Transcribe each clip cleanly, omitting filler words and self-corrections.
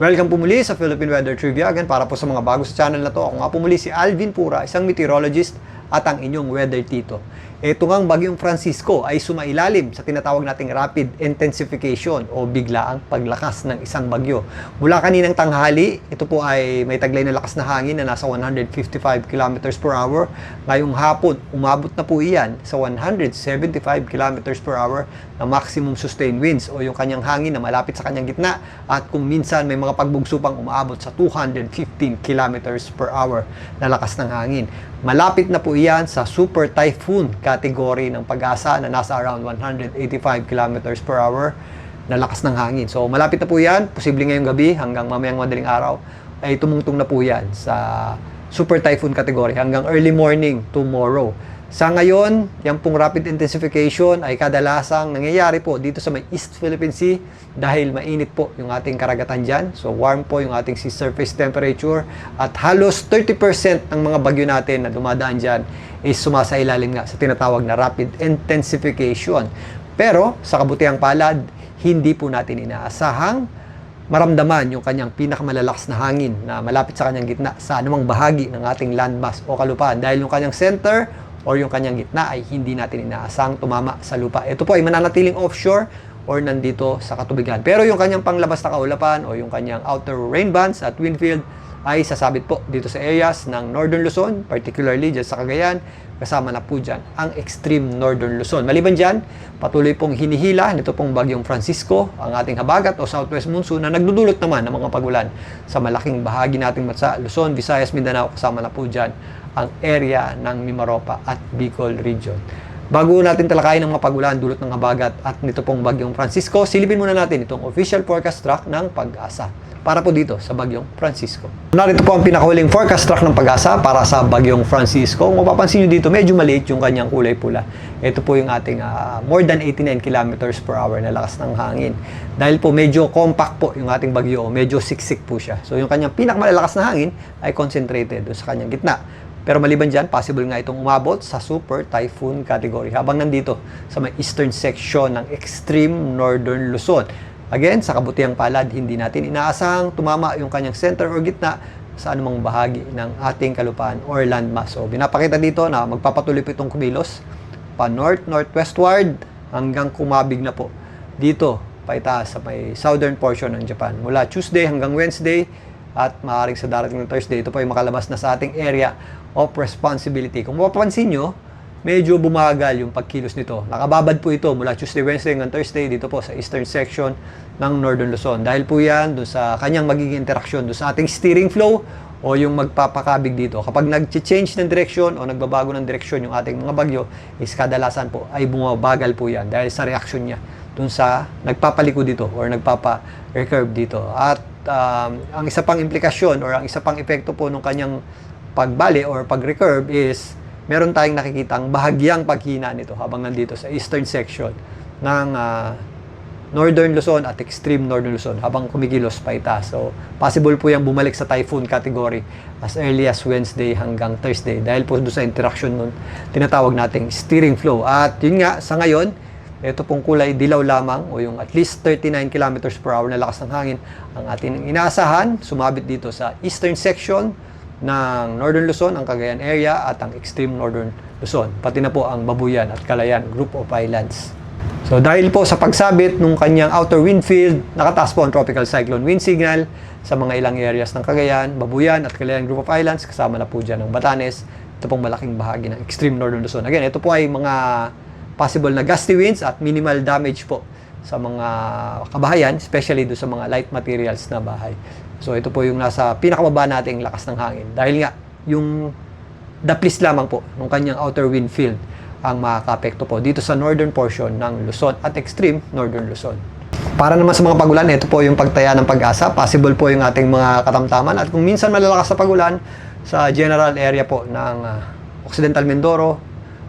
Welcome po muli sa Philippine Weather Trivia. Again, para po sa mga bago sa channel na to, ako nga po muli si Alvin Pura, isang meteorologist at ang inyong weather tito. Ito ngang bagyong Francisco ay sumailalim sa tinatawag nating rapid intensification o biglaang paglakas ng isang bagyo. Mula kaninang tanghali, ito po ay may taglay na lakas na hangin na nasa 155 km per hour. Ngayong hapon, umabot na po iyan sa 175 km per hour na maximum sustained winds o yung kanyang hangin na malapit sa kanyang gitna, at kung minsan may mga pagbugso pang umaabot sa 215 km per hour na lakas ng hangin. Malapit na po iyan sa super typhoon category ng Pag-asa na nasa around 185 km per hour na lakas ng hangin. So malapit na po yan, posible ngayong gabi hanggang mamayang madaling araw ay tumungtong na po yan sa super typhoon category hanggang early morning tomorrow. Sa ngayon, yung pong rapid intensification ay kadalasang nangyayari po dito sa may East Philippine Sea dahil mainit po yung ating karagatan dyan. So warm po yung ating sea surface temperature at halos 30% ng mga bagyo natin na dumadaan dyan is sumasailalim nga sa tinatawag na rapid intensification. Pero sa kabutihang palad, hindi po natin inaasahang maramdaman yung kanyang pinakamalalakas na hangin na malapit sa kanyang gitna sa anumang bahagi ng ating landmass o kalupaan dahil yung kanyang center or yung kanyang gitna ay hindi natin inaasang tumama sa lupa. Ito po ay mananatiling offshore or nandito sa katubigan. Pero yung kanyang panglabas na kaulapan o yung kanyang outer rain bands at wind field ay sasabit po dito sa areas ng Northern Luzon, particularly dyan sa Cagayan, kasama na po dyan ang extreme Northern Luzon. Maliban dyan, patuloy pong hinihila nito pong bagyong Francisco, ang ating habagat o southwest monsoon na nagdudulot naman ng mga pagulan sa malaking bahagi nating bansa, Luzon, Visayas, Mindanao, kasama na po dyan ang area ng Mimaropa at Bicol region. Bago natin talakayin ang mga pagulan dulot ng habagat at nito pong bagyong Francisco, silipin muna natin itong official forecast track ng Pag-asa para po dito sa bagyong Francisco. Narito po ang pinakahuling forecast track ng Pag-asa para sa bagyong Francisco. Kung mapapansin nyo dito, medyo maliit yung kanyang kulay pula. Ito po yung ating more than 89 km per hour na lakas ng hangin. Dahil po medyo compact po yung ating bagyo, medyo siksik po siya. So yung kanyang pinakamalalakas na hangin ay concentrated doon sa kanyang gitna. Pero maliban dyan, possible nga itong umabot sa super typhoon category habang nandito sa may eastern section ng extreme northern Luzon. Again, sa kabutihang palad, hindi natin inaasahang tumama yung kanyang center or gitna sa anumang bahagi ng ating kalupaan or landmass. So, binapakita dito na magpapatuloy po itong kumilos pa north-northwestward hanggang kumabig na po dito paitaas sa may southern portion ng Japan. Mula Tuesday hanggang Wednesday at maaaring sa darating ng Thursday, ito po ay makalabas na sa ating area of responsibility. Kung mapapansin nyo, medyo bumagal yung pagkilos nito. Nakababad po ito mula Tuesday, Wednesday hanggang Thursday dito po sa eastern section ng Northern Luzon. Dahil po yan doon sa kanyang magiging interaction doon sa ating steering flow o yung magpapakabig dito. Kapag nag-change ng direksyon o nagbabago ng direksyon yung ating mga bagyo, is kadalasan po ay bumabagal po yan dahil sa reaction niya doon sa nagpapaliko dito or nagpapa-recurve dito. At ang isa pang implikasyon or ang isa pang epekto po ng kanyang pagbali or pag-recurve is meron tayong nakikitang bahagyang paghina nito habang nandito sa eastern section ng Northern Luzon at extreme Northern Luzon habang kumikilos pa itaas. So, possible po yung bumalik sa typhoon category as early as Wednesday hanggang Thursday dahil po doon sa interaction nun tinatawag nating steering flow. At yun nga, sa ngayon, ito pong kulay dilaw lamang o yung at least 39 km per hour na lakas ng hangin ang ating inaasahan. Sumabit dito sa eastern section ng Northern Luzon, ang Cagayan area at ang extreme Northern Luzon. Pati na po ang Babuyan at Calayan Group of Islands. So dahil po sa pagsabit ng kanyang outer wind field, nakataas po ang tropical cyclone wind signal sa mga ilang areas ng Cagayan, Babuyan at Calayan Group of Islands. Kasama na po dyan ng Batanes. Ito pong malaking bahagi ng extreme Northern Luzon. Again, ito po ay mga possible na gusty winds at minimal damage po sa mga kabahayan, especially do sa mga light materials na bahay. So ito po yung nasa pinakababa nating lakas ng hangin. Dahil nga, yung daplis lamang po ng kanyang outer wind field ang makaka-apekto po dito sa northern portion ng Luzon at extreme northern Luzon. Para naman sa mga pagulan, ito po yung pagtaya ng Pag-asa. Possible po yung ating mga katamtaman at kung minsan malalakas sa pagulan sa general area po ng Occidental Mindoro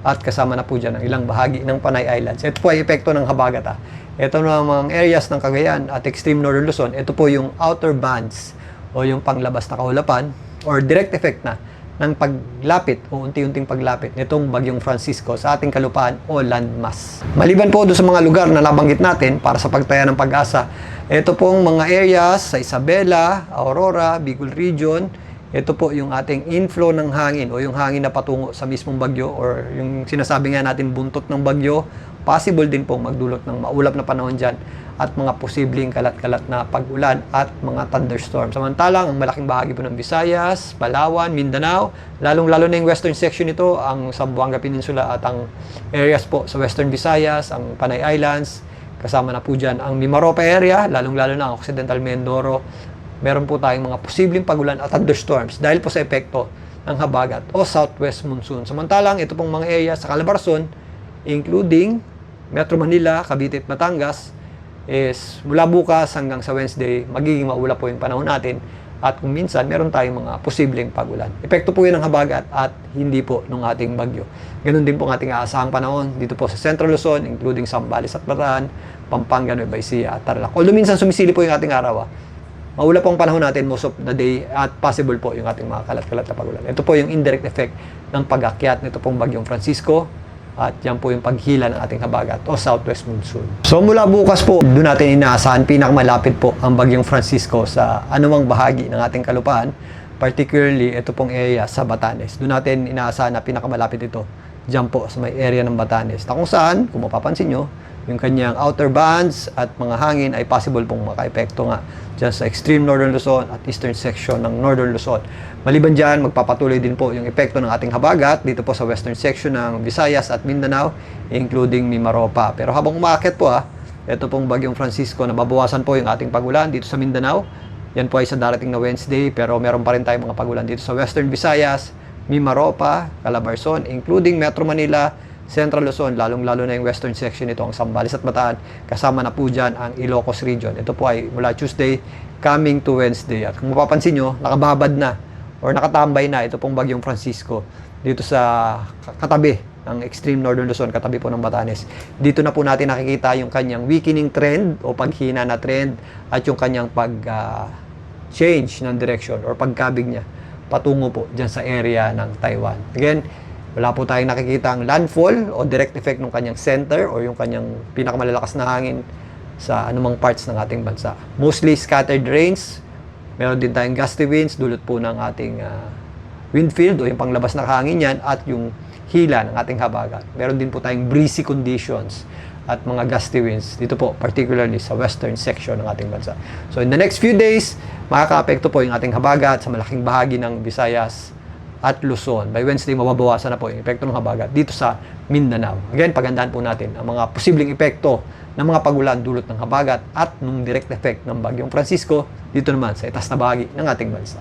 at kasama na po dyan ang ilang bahagi ng Panay Islands. Ito po ay epekto ng habagat. Ito namang areas ng Cagayan at extreme northern Luzon, ito po yung outer bands o yung panglabas na kaulapan or direct effect na ng paglapit o unti-unting paglapit nitong bagyong Francisco sa ating kalupaan o landmass. Maliban po doon sa mga lugar na nabanggit natin para sa pagtaya ng Pag-asa, Ito pong mga areas sa Isabela, Aurora, Bicol Region, ito po yung ating inflow ng hangin o yung hangin na patungo sa mismong bagyo or yung sinasabi nga natin buntot ng bagyo. Possible din pong magdulot ng maulap na panahon dyan at mga posibleng kalat-kalat na pag-ulan at mga thunderstorm. Samantalang, ang malaking bahagi po ng Visayas, Palawan, Mindanao, lalong-lalo na yung western section nito, ang Zamboanga Peninsula at ang areas po sa western Visayas, ang Panay Islands, kasama na po dyan ang Mimaropa area, lalong-lalo na ang Occidental Mindoro. Meron po tayong mga posibleng pag-ulan at thunderstorms dahil po sa epekto ng habagat o southwest monsoon. Samantalang, ito pong mga area sa Calabarzon, including Metro Manila, Cavite at Batangas, is mula bukas hanggang sa Wednesday, magiging maulap po yung panahon natin at kung minsan, meron tayong mga posibleng pag-ulan. Epekto po yun ng habagat at hindi po ng ating bagyo. Ganun din po ang ating aasahang panahon dito po sa Central Luzon, including Zambales at Bataan, Pampanga, Nueva Ecija at Tarlac. Although minsan sumisili po yung ating araw, maulap po ang panahon natin most of the day at possible po yung ating mga kalat-kalat na pag-ulan. Ito po yung indirect effect ng pag-akyat nito pong bagyong Francisco. At yan po yung paghila ng ating habagat o southwest monsoon. So mula bukas po, doon natin inaasahan pinakamalapit po ang bagyong Francisco sa anumang bahagi ng ating kalupaan. Particularly, ito pong area sa Batanes. Doon natin inaasahan na pinakamalapit ito. Diyan po sa may area ng Batanes. Na kung saan, kung mapapansin nyo, yung kanyang outer bands at mga hangin ay possible pong maka-epekto nga dyan sa extreme northern Luzon at eastern section ng northern Luzon. Maliban dyan, magpapatuloy din po yung epekto ng ating habagat dito po sa western section ng Visayas at Mindanao, including Mimaropa. Pero habang umaakit po ito pong bagyong Francisco, nababawasan po yung ating pagulan dito sa Mindanao. Yan po ay sa darating na Wednesday, pero meron pa rin tayong mga pagulan dito sa western Visayas, Mimaropa, Calabarzon, including Metro Manila, Central Luzon, lalong-lalo na yung western section nito, ang Zambales at Bataan. Kasama na po dyan ang Ilocos region. Ito po ay mula Tuesday coming to Wednesday. At kung mapapansin nyo, nakababad na or nakatambay na ito pong bagyong Francisco dito sa katabi ng extreme northern Luzon, katabi po ng Batanes. Dito na po natin nakikita yung kanyang weakening trend o paghina na trend at yung kanyang pag-change ng direction or pagkabig niya patungo po dyan sa area ng Taiwan. Again, wala po tayong nakikita ang landfall o direct effect ng kanyang center o yung kanyang pinakamalalakas na hangin sa anumang parts ng ating bansa. Mostly scattered rains. Meron din tayong gusty winds, dulot po ng ating wind field o yung panglabas ng hangin yan at yung hila ng ating habagat. Meron din po tayong breezy conditions at mga gusty winds dito po, particularly sa western section ng ating bansa. So in the next few days, makaka-apekto po yung ating habagat sa malaking bahagi ng Visayas at Luzon. By Wednesday, mababawasan na po yung epekto ng habagat dito sa Mindanao. Again, pagandaan po natin ang mga posibleng epekto ng mga pagulan dulot ng habagat at ng direct effect ng bagyong Francisco dito naman sa itas na bahagi ng ating bansa.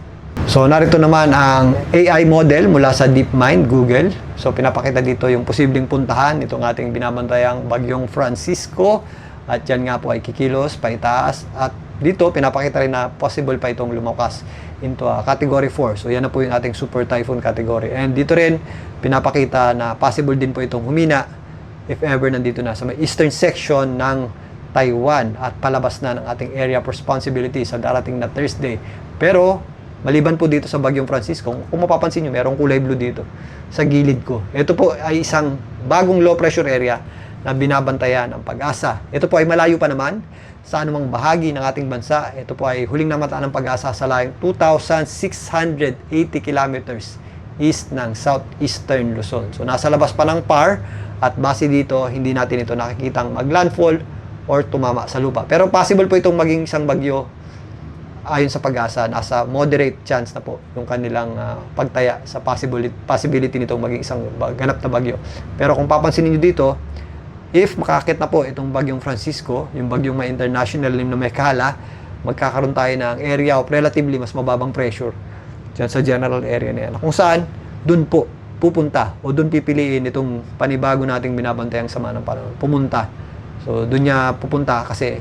So, narito naman ang AI model mula sa DeepMind, Google. So, pinapakita dito yung posibleng puntahan nitong ating binabantayang bagyong Francisco. At yan nga po ay kikilos, paitaas. At dito, pinapakita rin na possible pa itong lumakas into category 4. So, yan na po yung ating super typhoon category. And dito rin, pinapakita na possible din po itong humina if ever nandito na sa may eastern section ng Taiwan at palabas na ng ating area of responsibility sa darating na Thursday. Pero, maliban po dito sa bagyong Francisco, kung mapapansin nyo, merong kulay blue dito sa gilid ko. Ito po ay isang bagong low pressure area na binabantayan ng Pag-asa. Ito po ay malayo pa naman sa anumang bahagi ng ating bansa. Ito po ay huling namataan ng Pag-asa sa layong 2,680 kilometers east ng southeastern Luzon. So, nasa labas pa ng PAR at base dito, hindi natin ito nakikitang maglandfall or tumama sa lupa. Pero possible po itong maging isang bagyo ayon sa Pag-asa. Nasa moderate chance na po yung kanilang pagtaya sa possibility nitong maging isang ganap na bagyo. Pero kung papansinin nyo dito, if makakit na po itong bagyong Francisco, yung bagyong may international name na Mekhala, magkakaroon tayo ng area of relatively mas mababang pressure dyan sa general area na yan. Kung saan, dun po pupunta o dun pipiliin itong panibago nating binabantayang sama ng panahon. Pumunta. So, dun niya pupunta kasi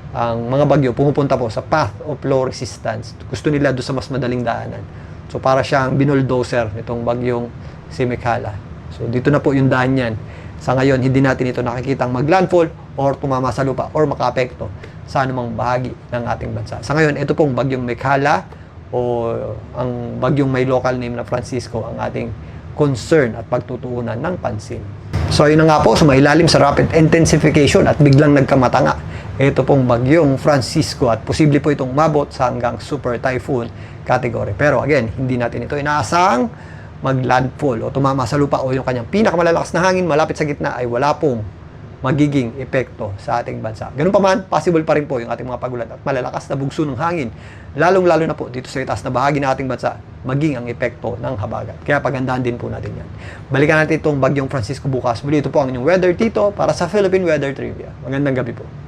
ang mga bagyo pumupunta po sa path of low resistance. Gusto nila doon sa mas madaling daanan. So, para siyang binuldozer itong bagyong si Mekhala. So, dito na po yung daan yan. Sa ngayon, hindi natin ito nakikitang maglandfall or tumama sa lupa or makaapekto sa anumang bahagi ng ating bansa. Sa ngayon, ito pong bagyong Mekhala o ang bagyong may local name na Francisco ang ating concern at pagtutuunan ng pansin. So, yun na nga po, sumailalim sa rapid intensification at biglang nagkamatanga ito pong bagyong Francisco at posible po itong umabot sa hanggang super typhoon category. Pero again, hindi natin ito inaasahang mag-landfall o tumama sa lupa o yung kanyang pinakamalalakas na hangin malapit sa gitna ay wala pong magiging epekto sa ating bansa. Ganun pa man, possible pa rin po yung ating mga pagulan at malalakas na bugso ng hangin, lalong-lalo na po dito sa itaas na bahagi ng ating bansa, maging ang epekto ng habagat. Kaya pagandahan din po natin yan. Balikan natin itong bagyong Francisco bukas. Muli ito po ang inyong Weather Tito para sa Philippine Weather Trivia. Magandang gabi po.